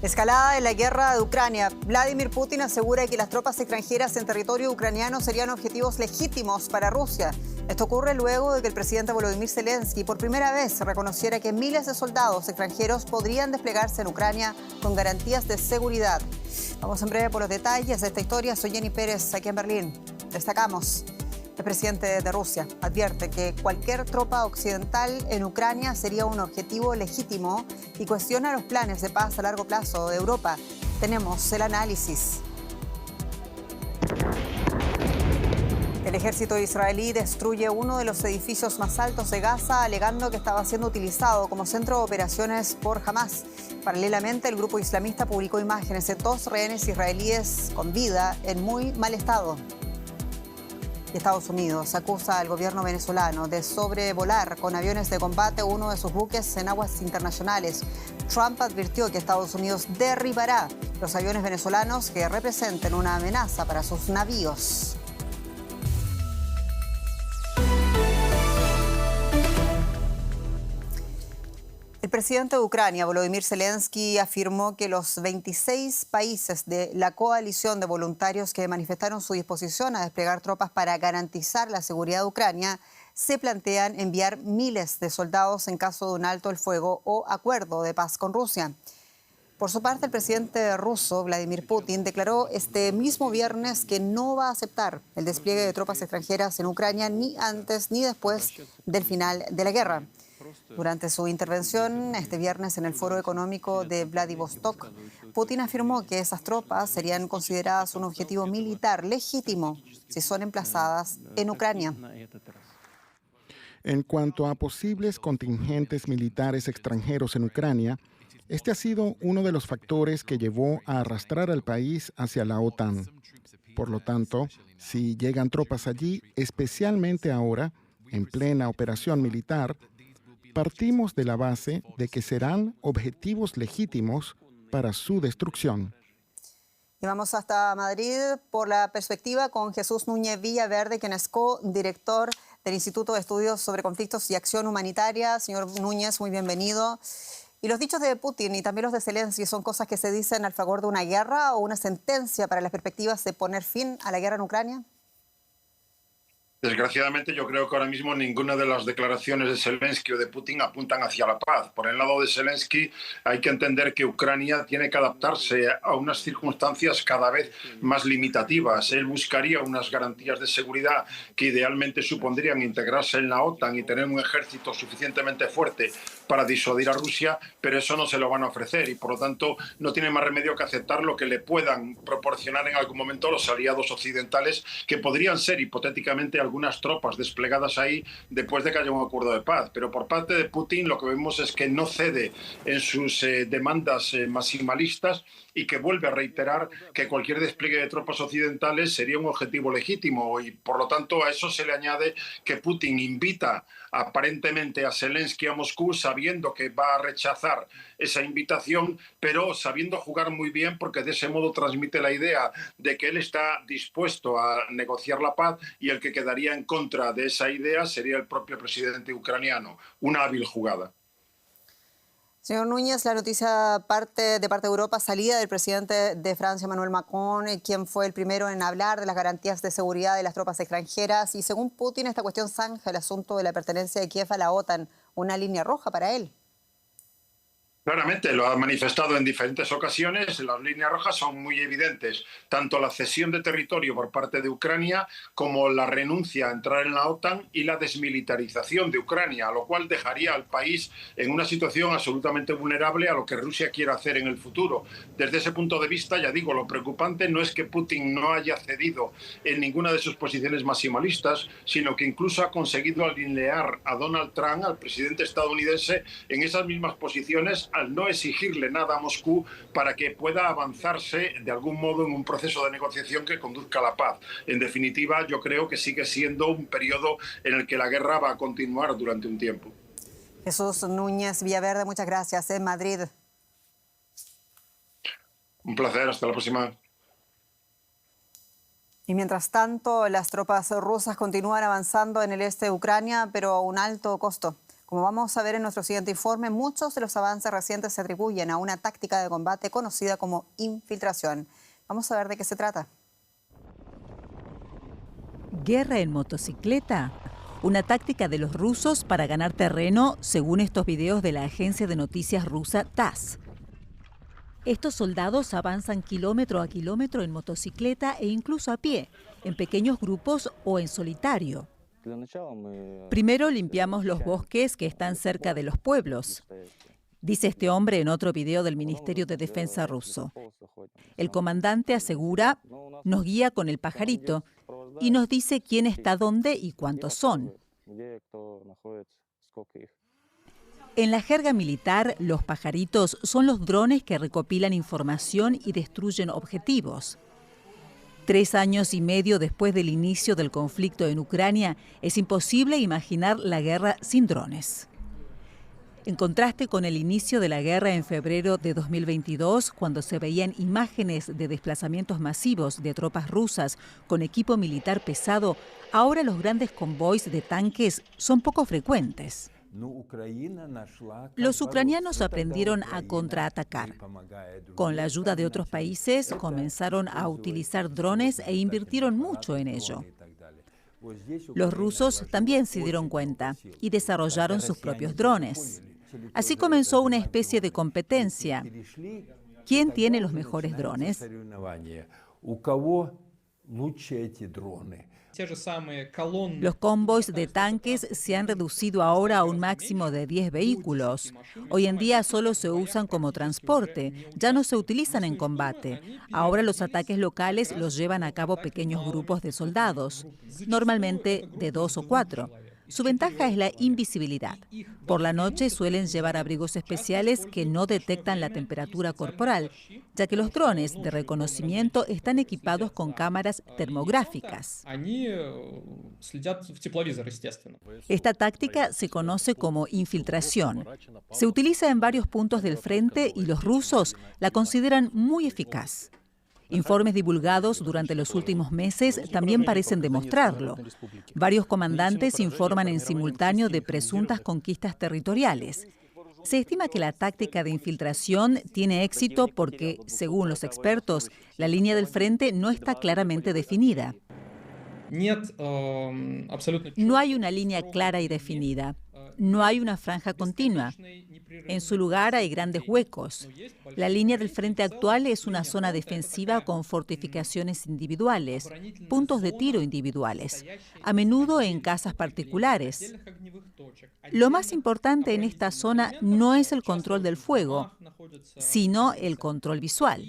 Escalada en la guerra de Ucrania. Vladimir Putin asegura que las tropas extranjeras en territorio ucraniano serían objetivos legítimos para Rusia. Esto ocurre luego de que el presidente Volodymyr Zelensky por primera vez reconociera que miles de soldados extranjeros podrían desplegarse en Ucrania con garantías de seguridad. Vamos en breve por los detalles de esta historia. Soy Jenny Pérez, aquí en Berlín. Destacamos. El presidente de Rusia advierte que cualquier tropa occidental en Ucrania sería un objetivo legítimo y cuestiona los planes de paz a largo plazo de Europa. Tenemos el análisis. El ejército israelí destruye uno de los edificios más altos de Gaza, alegando que estaba siendo utilizado como centro de operaciones por Hamas. Paralelamente, el grupo islamista publicó imágenes de 2 rehenes israelíes con vida en muy mal estado. Estados Unidos acusa al gobierno venezolano de sobrevolar con aviones de combate uno de sus buques en aguas internacionales. Trump advirtió que Estados Unidos derribará los aviones venezolanos que representen una amenaza para sus navíos. El presidente de Ucrania, Volodymyr Zelensky, afirmó que los 26 países de la coalición de voluntarios que manifestaron su disposición a desplegar tropas para garantizar la seguridad de Ucrania se plantean enviar miles de soldados en caso de un alto el fuego o acuerdo de paz con Rusia. Por su parte, el presidente ruso, Vladimir Putin, declaró este mismo viernes que no va a aceptar el despliegue de tropas extranjeras en Ucrania ni antes ni después del final de la guerra. Durante su intervención este viernes en el Foro Económico de Vladivostok, Putin afirmó que esas tropas serían consideradas un objetivo militar legítimo si son emplazadas en Ucrania. En cuanto a posibles contingentes militares extranjeros en Ucrania, este ha sido uno de los factores que llevó a arrastrar al país hacia la OTAN. Por lo tanto, si llegan tropas allí, especialmente ahora, en plena operación militar, partimos de la base de que serán objetivos legítimos para su destrucción. Y vamos hasta Madrid por la perspectiva con Jesús Núñez Villaverde, quien es co-director del Instituto de Estudios sobre Conflictos y Acción Humanitaria. Señor Núñez, muy bienvenido. ¿Y los dichos de Putin y también los de Zelensky son cosas que se dicen al favor de una guerra o una sentencia para las perspectivas de poner fin a la guerra en Ucrania? Desgraciadamente, yo creo que ahora mismo ninguna de las declaraciones de Zelensky o de Putin apuntan hacia la paz. Por el lado de Zelensky, hay que entender que Ucrania tiene que adaptarse a unas circunstancias cada vez más limitativas. Él buscaría unas garantías de seguridad que idealmente supondrían integrarse en la OTAN y tener un ejército suficientemente fuerte para disuadir a Rusia, pero eso no se lo van a ofrecer y, por lo tanto, no tiene más remedio que aceptar lo que le puedan proporcionar en algún momento los aliados occidentales, que podrían ser hipotéticamente algunas tropas desplegadas ahí después de que haya un acuerdo de paz. Pero por parte de Putin lo que vemos es que no cede en sus demandas maximalistas y que vuelve a reiterar que cualquier despliegue de tropas occidentales sería un objetivo legítimo y, por lo tanto, a eso se le añade que Putin invita aparentemente a Zelensky a Moscú sabiendo que va a rechazar esa invitación, pero sabiendo jugar muy bien porque de ese modo transmite la idea de que él está dispuesto a negociar la paz y el que quedaría en contra de esa idea sería el propio presidente ucraniano. Una hábil jugada. Señor Núñez, la noticia de parte de Europa, salida del presidente de Francia, Emmanuel Macron, quien fue el primero en hablar de las garantías de seguridad de las tropas extranjeras. Y según Putin, esta cuestión zanja el asunto de la pertenencia de Kiev a la OTAN, una línea roja para él. Claramente, lo ha manifestado en diferentes ocasiones. Las líneas rojas son muy evidentes, tanto la cesión de territorio por parte de Ucrania como la renuncia a entrar en la OTAN y la desmilitarización de Ucrania, lo cual dejaría al país en una situación absolutamente vulnerable a lo que Rusia quiera hacer en el futuro. Desde ese punto de vista, ya digo, lo preocupante no es que Putin no haya cedido en ninguna de sus posiciones maximalistas, sino que incluso ha conseguido alinear a Donald Trump, al presidente estadounidense, en esas mismas posiciones, al no exigirle nada a Moscú para que pueda avanzarse de algún modo en un proceso de negociación que conduzca a la paz. En definitiva, yo creo que sigue siendo un periodo en el que la guerra va a continuar durante un tiempo. Jesús Núñez Villaverde, muchas gracias. En Madrid. Un placer, hasta la próxima. Y mientras tanto, las tropas rusas continúan avanzando en el este de Ucrania, pero a un alto costo. Como vamos a ver en nuestro siguiente informe, muchos de los avances recientes se atribuyen a una táctica de combate conocida como infiltración. Vamos a ver de qué se trata. Guerra en motocicleta. Una táctica de los rusos para ganar terreno, según estos videos de la agencia de noticias rusa TASS. Estos soldados avanzan kilómetro a kilómetro en motocicleta e incluso a pie, en pequeños grupos o en solitario. Primero limpiamos los bosques que están cerca de los pueblos, dice este hombre en otro video del Ministerio de Defensa ruso. El comandante asegura, nos guía con el pajarito y nos dice quién está dónde y cuántos son. En la jerga militar, los pajaritos son los drones que recopilan información y destruyen objetivos. 3 años y medio después del inicio del conflicto en Ucrania, es imposible imaginar la guerra sin drones. En contraste con el inicio de la guerra en febrero de 2022, cuando se veían imágenes de desplazamientos masivos de tropas rusas con equipo militar pesado, ahora los grandes convoys de tanques son poco frecuentes. Los ucranianos aprendieron a contraatacar. Con la ayuda de otros países, comenzaron a utilizar drones e invirtieron mucho en ello. Los rusos también se dieron cuenta y desarrollaron sus propios drones. Así comenzó una especie de competencia. ¿Quién tiene los mejores drones? Los convoys de tanques se han reducido ahora a un máximo de 10 vehículos. Hoy en día solo se usan como transporte, ya no se utilizan en combate. Ahora los ataques locales los llevan a cabo pequeños grupos de soldados, normalmente de 2 o 4. Su ventaja es la invisibilidad. Por la noche suelen llevar abrigos especiales que no detectan la temperatura corporal, ya que los drones de reconocimiento están equipados con cámaras termográficas. Esta táctica se conoce como infiltración. Se utiliza en varios puntos del frente y los rusos la consideran muy eficaz. Informes divulgados durante los últimos meses también parecen demostrarlo. Varios comandantes informan en simultáneo de presuntas conquistas territoriales. Se estima que la táctica de infiltración tiene éxito porque, según los expertos, la línea del frente no está claramente definida. No hay una línea clara y definida. No hay una franja continua. En su lugar hay grandes huecos. La línea del frente actual es una zona defensiva con fortificaciones individuales, puntos de tiro individuales, a menudo en casas particulares. Lo más importante en esta zona no es el control del fuego, sino el control visual.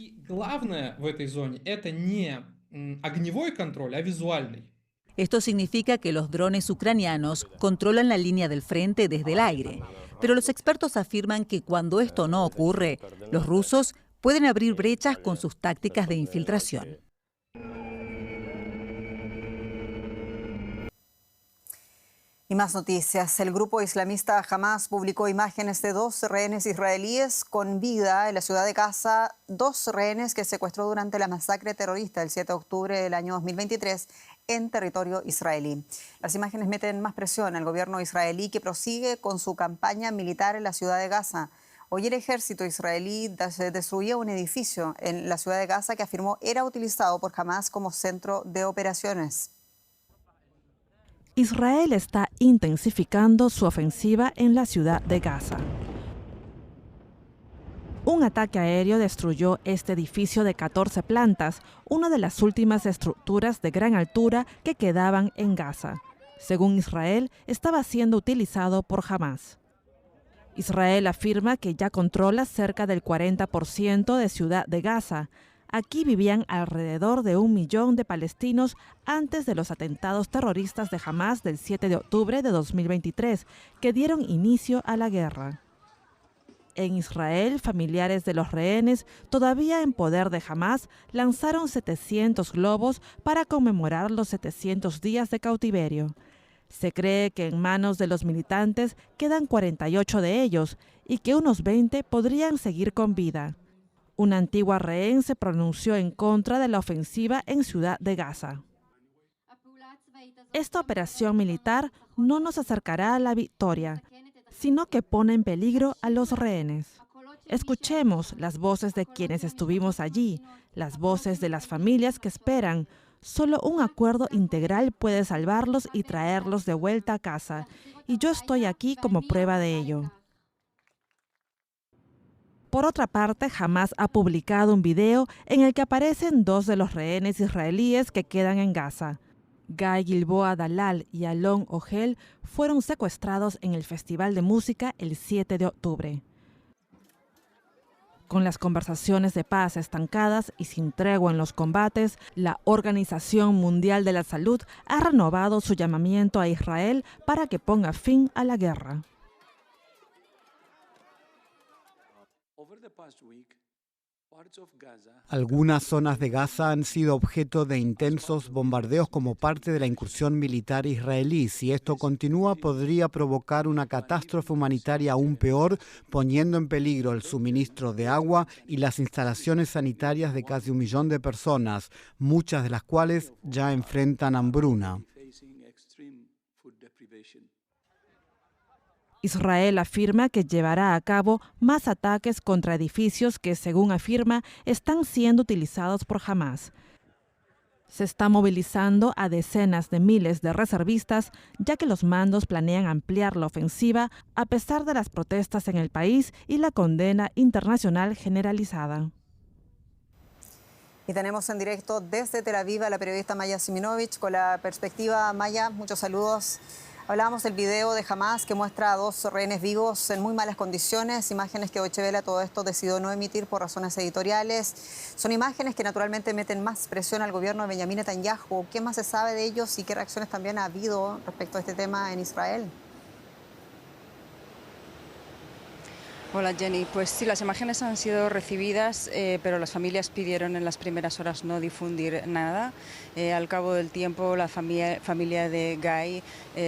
Esto significa que los drones ucranianos controlan la línea del frente desde el aire, pero los expertos afirman que cuando esto no ocurre, los rusos pueden abrir brechas con sus tácticas de infiltración. Y más noticias. El grupo islamista Hamas publicó imágenes de 2 rehenes israelíes con vida en la ciudad de Gaza, 2 rehenes que secuestró durante la masacre terrorista del 7 de octubre del año 2023 en territorio israelí. Las imágenes meten más presión al gobierno israelí, que prosigue con su campaña militar en la ciudad de Gaza. Hoy el ejército israelí destruyó un edificio en la ciudad de Gaza que afirmó era utilizado por Hamas como centro de operaciones. Israel está intensificando su ofensiva en la ciudad de Gaza. Un ataque aéreo destruyó este edificio de 14 plantas, una de las últimas estructuras de gran altura que quedaban en Gaza. Según Israel, estaba siendo utilizado por Hamas. Israel afirma que ya controla cerca del 40% de Ciudad de Gaza. Aquí vivían alrededor de 1 millón de palestinos antes de los atentados terroristas de Hamas del 7 de octubre de 2023, que dieron inicio a la guerra. En Israel, familiares de los rehenes, todavía en poder de Hamas, lanzaron 700 globos para conmemorar los 700 días de cautiverio. Se cree que en manos de los militantes quedan 48 de ellos y que unos 20 podrían seguir con vida. Una antigua rehén se pronunció en contra de la ofensiva en Ciudad de Gaza. Esta operación militar no nos acercará a la victoria. sino que pone en peligro a los rehenes. Escuchemos las voces de quienes estuvimos allí, las voces de las familias que esperan. Solo un acuerdo integral puede salvarlos y traerlos de vuelta a casa, y yo estoy aquí como prueba de ello. Por otra parte, Hamás ha publicado un video en el que aparecen 2 de los rehenes israelíes que quedan en Gaza. Guy Gilboa Dalal y Alon Ogel fueron secuestrados en el Festival de Música el 7 de octubre. Con las conversaciones de paz estancadas y sin tregua en los combates, la Organización Mundial de la Salud ha renovado su llamamiento a Israel para que ponga fin a la guerra. Algunas zonas de Gaza han sido objeto de intensos bombardeos como parte de la incursión militar israelí. Si esto continúa, podría provocar una catástrofe humanitaria aún peor, poniendo en peligro el suministro de agua y las instalaciones sanitarias de casi 1 millón de personas, muchas de las cuales ya enfrentan hambruna. Israel afirma que llevará a cabo más ataques contra edificios que, según afirma, están siendo utilizados por Hamás. Se está movilizando a decenas de miles de reservistas, ya que los mandos planean ampliar la ofensiva a pesar de las protestas en el país y la condena internacional generalizada. Y tenemos en directo desde Tel Aviv a la periodista Maya Siminovich con la perspectiva. Maya, muchos saludos. Hablábamos del video de Hamás que muestra a 2 rehenes vivos en muy malas condiciones, imágenes que Deutsche Welle todo esto decidió no emitir por razones editoriales. Son imágenes que naturalmente meten más presión al gobierno de Benjamín Netanyahu. ¿Qué más se sabe de ellos y qué reacciones también ha habido respecto a este tema en Israel? Hola Jenny, pues sí, las imágenes han sido recibidas, pero las familias pidieron en las primeras horas no difundir nada. Al cabo del tiempo la familia de Guy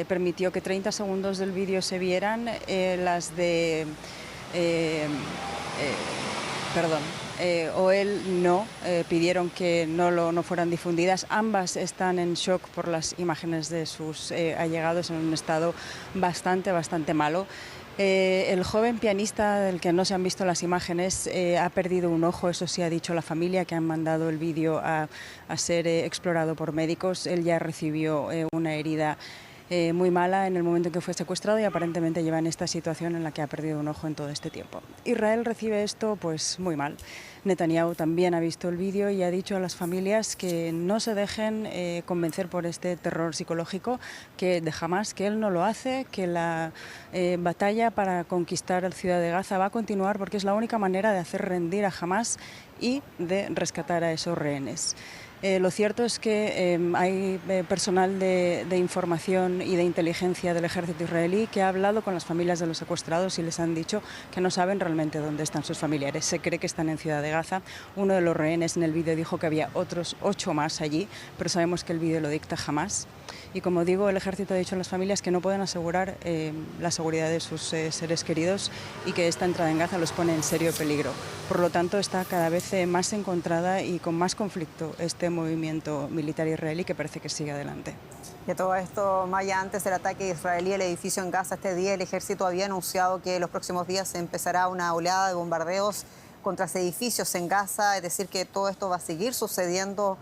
permitió que 30 segundos del vídeo se vieran, las de... o él no, pidieron que no fueran difundidas. Ambas están en shock por las imágenes de sus allegados en un estado bastante malo. El joven pianista del que no se han visto las imágenes ha perdido un ojo, eso sí ha dicho la familia, que han mandado el vídeo a ser explorado por médicos. Él ya recibió una herida muy mala en el momento en que fue secuestrado y aparentemente lleva en esta situación en la que ha perdido un ojo en todo este tiempo. Israel recibe esto pues muy mal. Netanyahu también ha visto el vídeo y ha dicho a las familias que no se dejen convencer por este terror psicológico que de Hamás, que él no lo hace, que la batalla para conquistar la ciudad de Gaza va a continuar porque es la única manera de hacer rendir a Hamás y de rescatar a esos rehenes. Lo cierto es que hay personal de información y de inteligencia del ejército israelí que ha hablado con las familias de los secuestrados y les han dicho que no saben realmente dónde están sus familiares. Se cree que están en Ciudad de Gaza. Uno de los rehenes en el vídeo dijo que había otros 8 más allí, pero sabemos que el vídeo lo dicta Hamás. Y como digo, el ejército ha dicho a las familias que no pueden asegurar la seguridad de sus seres queridos y que esta entrada en Gaza los pone en serio peligro. Por lo tanto, está cada vez más encontrada y con más conflicto este movimiento militar israelí que parece que sigue adelante. Y a todo esto, Maya, antes del ataque israelí al edificio en Gaza este día, el ejército había anunciado que los próximos días empezará una oleada de bombardeos contra edificios en Gaza, es decir, que todo esto va a seguir sucediendo.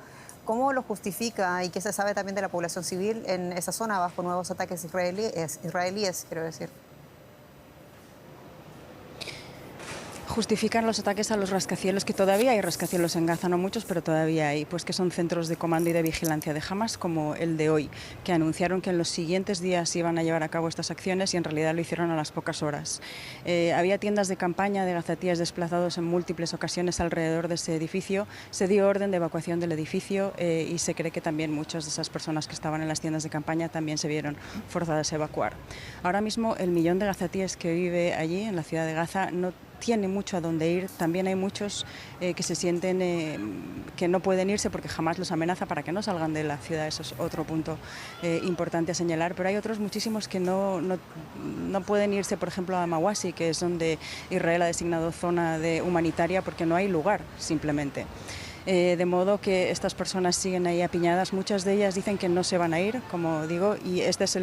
¿Cómo lo justifica y qué se sabe también de la población civil en esa zona bajo nuevos ataques israelíes, quiero decir? Justifican los ataques a los rascacielos, que todavía hay rascacielos en Gaza, no muchos, pero todavía hay, pues que son centros de comando y de vigilancia de Hamás, como el de hoy, que anunciaron que en los siguientes días iban a llevar a cabo estas acciones y en realidad lo hicieron a las pocas horas. Había tiendas de campaña de gazatíes desplazados en múltiples ocasiones alrededor de ese edificio. Se dio orden de evacuación del edificio y se cree que también muchas de esas personas que estaban en las tiendas de campaña también se vieron forzadas a evacuar. Ahora mismo el millón de gazatíes que vive allí, en la ciudad de Gaza, no tiene mucho a dónde ir. También hay muchos que se sienten que no pueden irse porque Hamás los amenaza para que no salgan de la ciudad. Eso es otro punto importante a señalar. Pero hay otros muchísimos que no pueden irse, por ejemplo, a Mawasi, que es donde Israel ha designado zona humanitaria, porque no hay lugar, simplemente. De modo que estas personas siguen ahí apiñadas. Muchas de ellas dicen que no se van a ir, como digo, y este es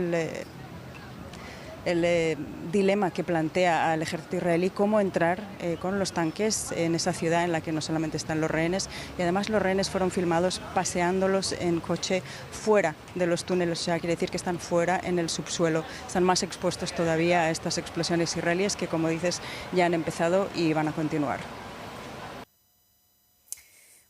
dilema que plantea al ejército israelí, cómo entrar con los tanques en esa ciudad en la que no solamente están los rehenes, y además los rehenes fueron filmados paseándolos en coche fuera de los túneles, o sea, quiere decir que están fuera en el subsuelo, están más expuestos todavía a estas explosiones israelíes que, como dices, ya han empezado y van a continuar.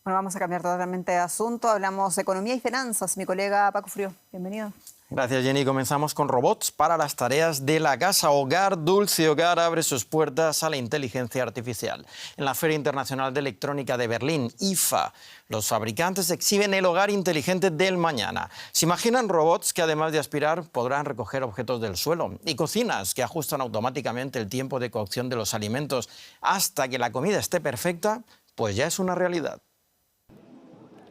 Bueno, vamos a cambiar totalmente de asunto. Hablamos de economía y finanzas. Mi colega Paco Frío, bienvenido. Gracias, Jenny. Comenzamos con robots para las tareas de la casa. Hogar, Dulce Hogar abre sus puertas a la inteligencia artificial. En la Feria Internacional de Electrónica de Berlín, IFA, los fabricantes exhiben el hogar inteligente del mañana. Se imaginan robots que, además de aspirar, podrán recoger objetos del suelo, y cocinas que ajustan automáticamente el tiempo de cocción de los alimentos hasta que la comida esté perfecta, pues ya es una realidad.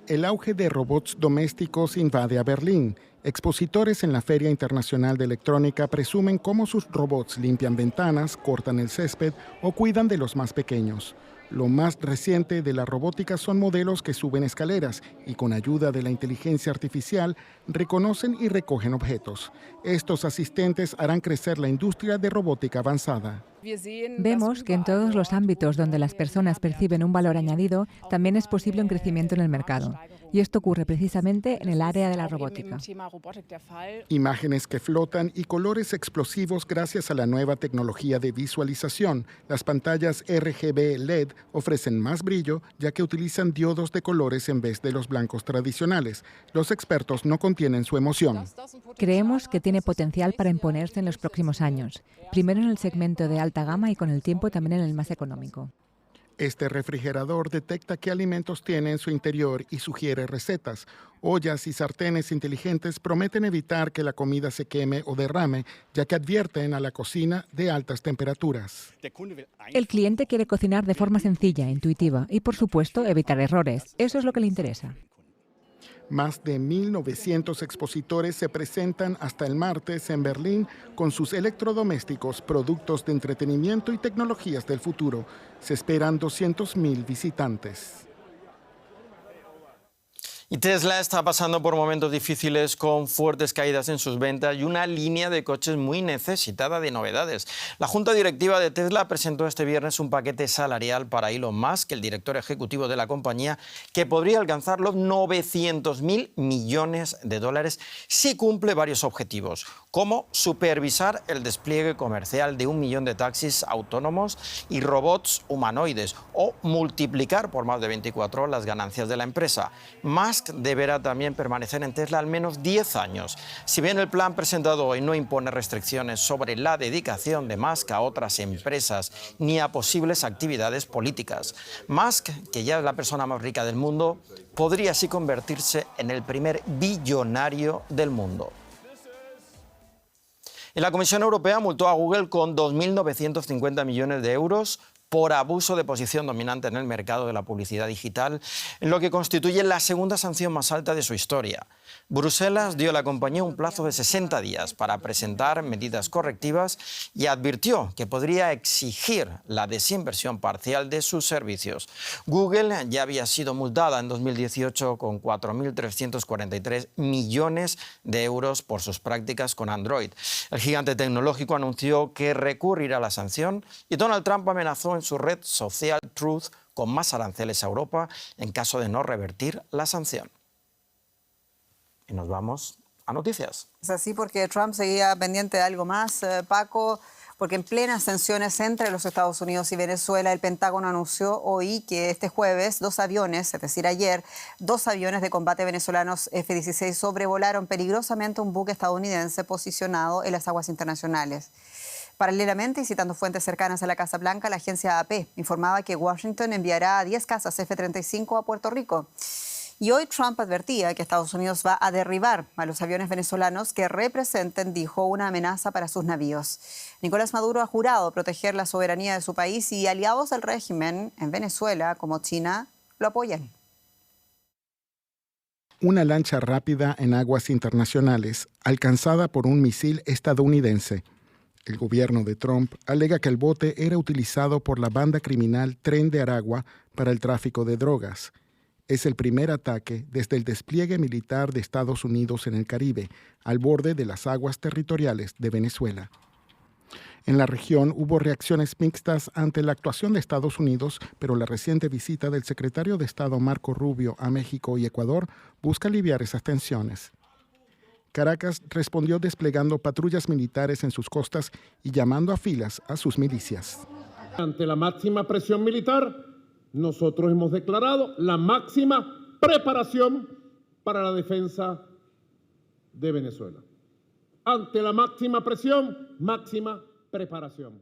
El auge de robots domésticos invade a Berlín. Expositores en la Feria Internacional de Electrónica presumen cómo sus robots limpian ventanas, cortan el césped o cuidan de los más pequeños. Lo más reciente de la robótica son modelos que suben escaleras y con ayuda de la inteligencia artificial reconocen y recogen objetos. Estos asistentes harán crecer la industria de robótica avanzada. Vemos que en todos los ámbitos donde las personas perciben un valor añadido, también es posible un crecimiento en el mercado. Y esto ocurre precisamente en el área de la robótica. Imágenes que flotan y colores explosivos gracias a la nueva tecnología de visualización. Las pantallas RGB LED ofrecen más brillo, ya que utilizan diodos de colores en vez de los blancos tradicionales. Los expertos no contienen su emoción. Creemos que tiene potencial para imponerse en los próximos años, primero en el segmento de alta gama y con el tiempo también en el más económico. Este refrigerador detecta qué alimentos tiene en su interior y sugiere recetas. Ollas y sartenes inteligentes prometen evitar que la comida se queme o derrame, ya que advierten a la cocina de altas temperaturas. El cliente quiere cocinar de forma sencilla, intuitiva y, por supuesto, evitar errores. Eso es lo que le interesa. Más de 1.900 expositores se presentan hasta el martes en Berlín con sus electrodomésticos, productos de entretenimiento y tecnologías del futuro. Se esperan 200.000 visitantes. Y Tesla está pasando por momentos difíciles con fuertes caídas en sus ventas y una línea de coches muy necesitada de novedades. La Junta Directiva de Tesla presentó este viernes un paquete salarial para Elon Musk, el director ejecutivo de la compañía, que podría alcanzar los 900.000 millones de dólares si cumple varios objetivos, como supervisar el despliegue comercial de 1 millón de taxis autónomos y robots humanoides o multiplicar por más de 24 las ganancias de la empresa. Musk deberá también permanecer en Tesla al menos 10 años. Si bien el plan presentado hoy no impone restricciones sobre la dedicación de Musk a otras empresas ni a posibles actividades políticas, Musk, que ya es la persona más rica del mundo, podría así convertirse en el primer billonario del mundo. La Comisión Europea multó a Google con 2.950 millones de euros por abuso de posición dominante en el mercado de la publicidad digital, en lo que constituye la segunda sanción más alta de su historia. Bruselas dio a la compañía un plazo de 60 días para presentar medidas correctivas y advirtió que podría exigir la desinversión parcial de sus servicios. Google ya había sido multada en 2018 con 4.343 millones de euros por sus prácticas con Android. El gigante tecnológico anunció que recurrirá a la sanción y Donald Trump amenazó en su red social Truth con más aranceles a Europa en caso de no revertir la sanción. Y nos vamos a noticias. Es así porque Trump seguía pendiente de algo más, Paco, porque en plenas tensiones entre los Estados Unidos y Venezuela, el Pentágono anunció hoy que este jueves 2 aviones, es decir, ayer, 2 aviones de combate venezolanos F-16 sobrevolaron peligrosamente un buque estadounidense posicionado en las aguas internacionales. Paralelamente, y citando fuentes cercanas a la Casa Blanca, la agencia AP informaba que Washington enviará 10 cazas F-35 a Puerto Rico. Y hoy Trump advertía que Estados Unidos va a derribar a los aviones venezolanos que representen, dijo, una amenaza para sus navíos. Nicolás Maduro ha jurado proteger la soberanía de su país y aliados del régimen en Venezuela, como China, lo apoyan. Una lancha rápida en aguas internacionales, alcanzada por un misil estadounidense. El gobierno de Trump alega que el bote era utilizado por la banda criminal Tren de Aragua para el tráfico de drogas. Es el primer ataque desde el despliegue militar de Estados Unidos en el Caribe, al borde de las aguas territoriales de Venezuela. En la región hubo reacciones mixtas ante la actuación de Estados Unidos, pero la reciente visita del secretario de Estado Marco Rubio a México y Ecuador busca aliviar esas tensiones. Caracas respondió desplegando patrullas militares en sus costas y llamando a filas a sus milicias. Ante la máxima presión militar, nosotros hemos declarado la máxima preparación para la defensa de Venezuela. Ante la máxima presión, máxima preparación.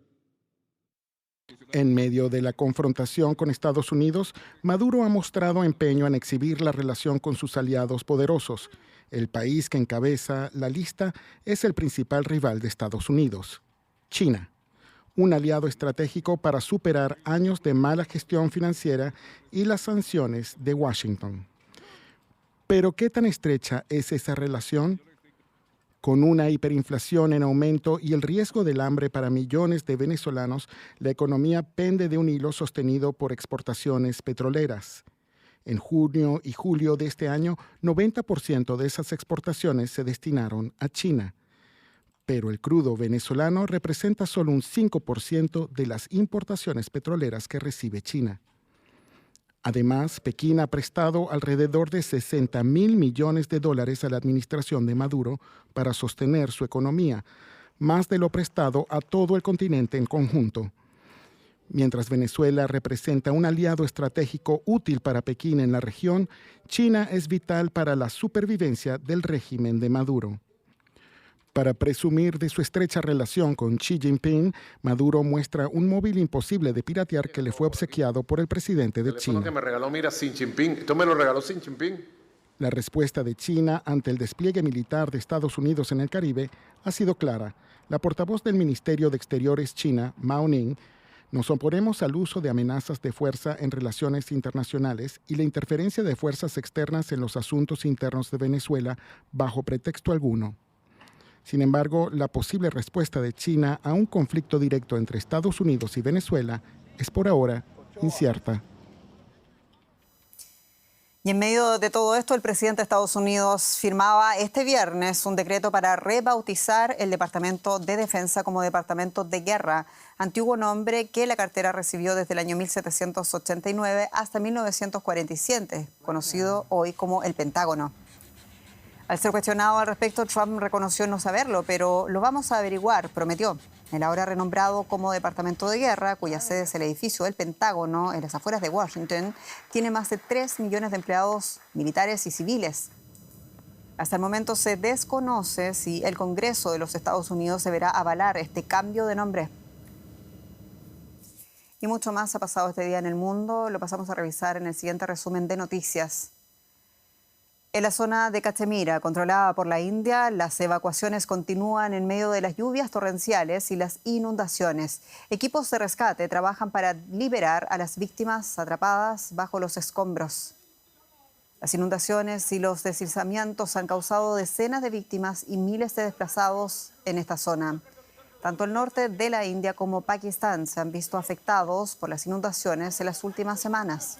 En medio de la confrontación con Estados Unidos, Maduro ha mostrado empeño en exhibir la relación con sus aliados poderosos. El país que encabeza la lista es el principal rival de Estados Unidos, China, un aliado estratégico para superar años de mala gestión financiera y las sanciones de Washington. ¿Pero qué tan estrecha es esa relación? Con una hiperinflación en aumento y el riesgo del hambre para millones de venezolanos, la economía pende de un hilo sostenido por exportaciones petroleras. En junio y julio de este año, 90% de esas exportaciones se destinaron a China. Pero el crudo venezolano representa solo un 5% de las importaciones petroleras que recibe China. Además, Pekín ha prestado alrededor de 60.000 millones de dólares a la administración de Maduro para sostener su economía, más de lo prestado a todo el continente en conjunto. Mientras Venezuela representa un aliado estratégico útil para Pekín en la región, China es vital para la supervivencia del régimen de Maduro. Para presumir de su estrecha relación con Xi Jinping, Maduro muestra un móvil imposible de piratear que le fue obsequiado por el presidente de China. Que me regaló, mira, Xi Jinping. Esto me lo regaló Xi Jinping. La respuesta de China ante el despliegue militar de Estados Unidos en el Caribe ha sido clara. La portavoz del Ministerio de Exteriores china, Mao Ning, nos oponemos al uso de amenazas de fuerza en relaciones internacionales y la interferencia de fuerzas externas en los asuntos internos de Venezuela bajo pretexto alguno. Sin embargo, la posible respuesta de China a un conflicto directo entre Estados Unidos y Venezuela es por ahora incierta. Y en medio de todo esto, el presidente de Estados Unidos firmaba este viernes un decreto para rebautizar el Departamento de Defensa como Departamento de Guerra, antiguo nombre que la cartera recibió desde el año 1789 hasta 1947, conocido hoy como el Pentágono. Al ser cuestionado al respecto, Trump reconoció no saberlo, pero lo vamos a averiguar, prometió. El ahora renombrado como Departamento de Guerra, cuya sede es el edificio del Pentágono en las afueras de Washington, tiene más de 3 millones de empleados militares y civiles. Hasta el momento se desconoce si el Congreso de los Estados Unidos deberá avalar este cambio de nombre. Y mucho más ha pasado este día en el mundo. Lo pasamos a revisar en el siguiente resumen de noticias. En la zona de Cachemira, controlada por la India, las evacuaciones continúan en medio de las lluvias torrenciales y las inundaciones. Equipos de rescate trabajan para liberar a las víctimas atrapadas bajo los escombros. Las inundaciones y los deslizamientos han causado decenas de víctimas y miles de desplazados en esta zona. Tanto el norte de la India como Pakistán se han visto afectados por las inundaciones en las últimas semanas.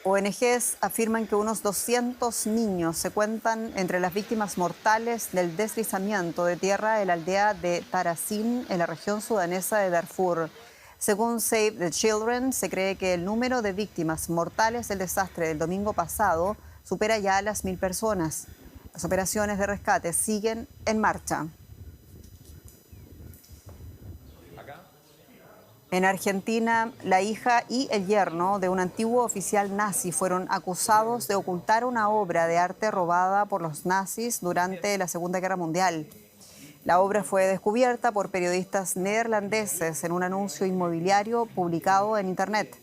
ONGs afirman que unos 200 niños se cuentan entre las víctimas mortales del deslizamiento de tierra en la aldea de Tarasin, en la región sudanesa de Darfur. Según Save the Children, se cree que el número de víctimas mortales del desastre del domingo pasado supera ya las 1.000 personas. Las operaciones de rescate siguen en marcha. En Argentina, la hija y el yerno de un antiguo oficial nazi fueron acusados de ocultar una obra de arte robada por los nazis durante la Segunda Guerra Mundial. La obra fue descubierta por periodistas neerlandeses en un anuncio inmobiliario publicado en Internet.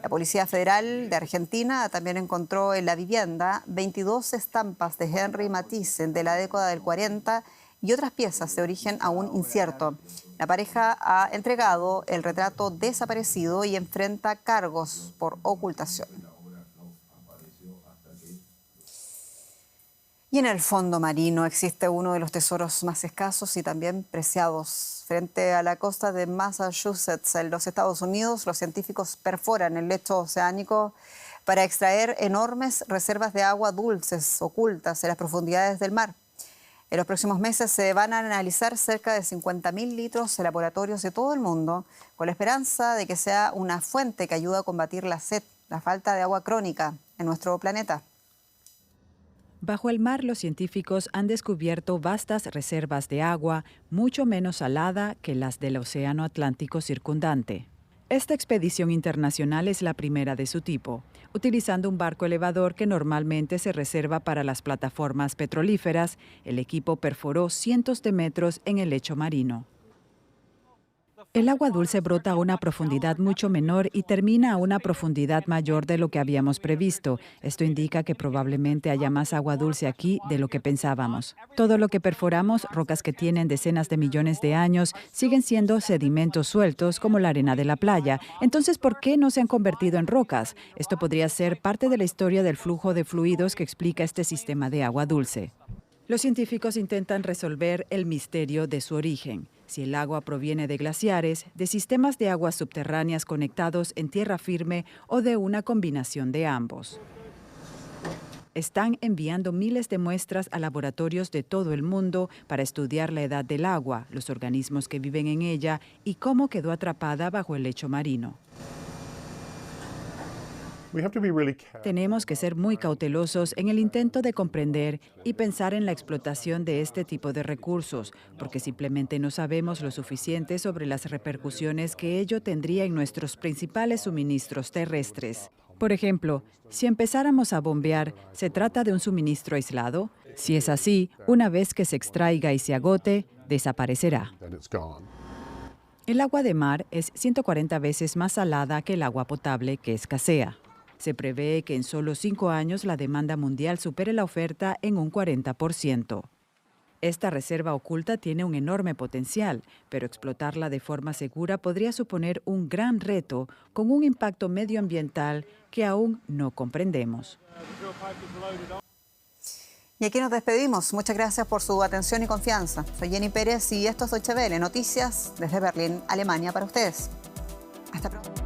La Policía Federal de Argentina también encontró en la vivienda 22 estampas de Henry Matisse de la década del 40 y otras piezas de origen aún incierto. La pareja ha entregado el retrato desaparecido y enfrenta cargos por ocultación. Y en el fondo marino existe uno de los tesoros más escasos y también preciados. Frente a la costa de Massachusetts, en los Estados Unidos, los científicos perforan el lecho oceánico para extraer enormes reservas de agua dulces ocultas en las profundidades del mar. En los próximos meses se van a analizar cerca de 50.000 litros en laboratorios de todo el mundo, con la esperanza de que sea una fuente que ayude a combatir la sed, la falta de agua crónica en nuestro planeta. Bajo el mar, los científicos han descubierto vastas reservas de agua, mucho menos salada que las del Océano Atlántico circundante. Esta expedición internacional es la primera de su tipo, utilizando un barco elevador que normalmente se reserva para las plataformas petrolíferas. El equipo perforó cientos de metros en el lecho marino. El agua dulce brota a una profundidad mucho menor y termina a una profundidad mayor de lo que habíamos previsto. Esto indica que probablemente haya más agua dulce aquí de lo que pensábamos. Todo lo que perforamos, rocas que tienen decenas de millones de años, siguen siendo sedimentos sueltos como la arena de la playa. Entonces, ¿por qué no se han convertido en rocas? Esto podría ser parte de la historia del flujo de fluidos que explica este sistema de agua dulce. Los científicos intentan resolver el misterio de su origen. Si el agua proviene de glaciares, de sistemas de aguas subterráneas conectados en tierra firme o de una combinación de ambos. Están enviando miles de muestras a laboratorios de todo el mundo para estudiar la edad del agua, los organismos que viven en ella y cómo quedó atrapada bajo el lecho marino. Tenemos que ser muy cautelosos en el intento de comprender y pensar en la explotación de este tipo de recursos, porque simplemente no sabemos lo suficiente sobre las repercusiones que ello tendría en nuestros principales suministros terrestres. Por ejemplo, si empezáramos a bombear, ¿se trata de un suministro aislado? Si es así, una vez que se extraiga y se agote, desaparecerá. El agua de mar es 140 veces más salada que el agua potable que escasea. Se prevé que en solo 5 años la demanda mundial supere la oferta en un 40%. Esta reserva oculta tiene un enorme potencial, pero explotarla de forma segura podría suponer un gran reto con un impacto medioambiental que aún no comprendemos. Y aquí nos despedimos. Muchas gracias por su atención y confianza. Soy Jenny Pérez y esto es Deutsche Welle, noticias desde Berlín, Alemania para ustedes. Hasta pronto.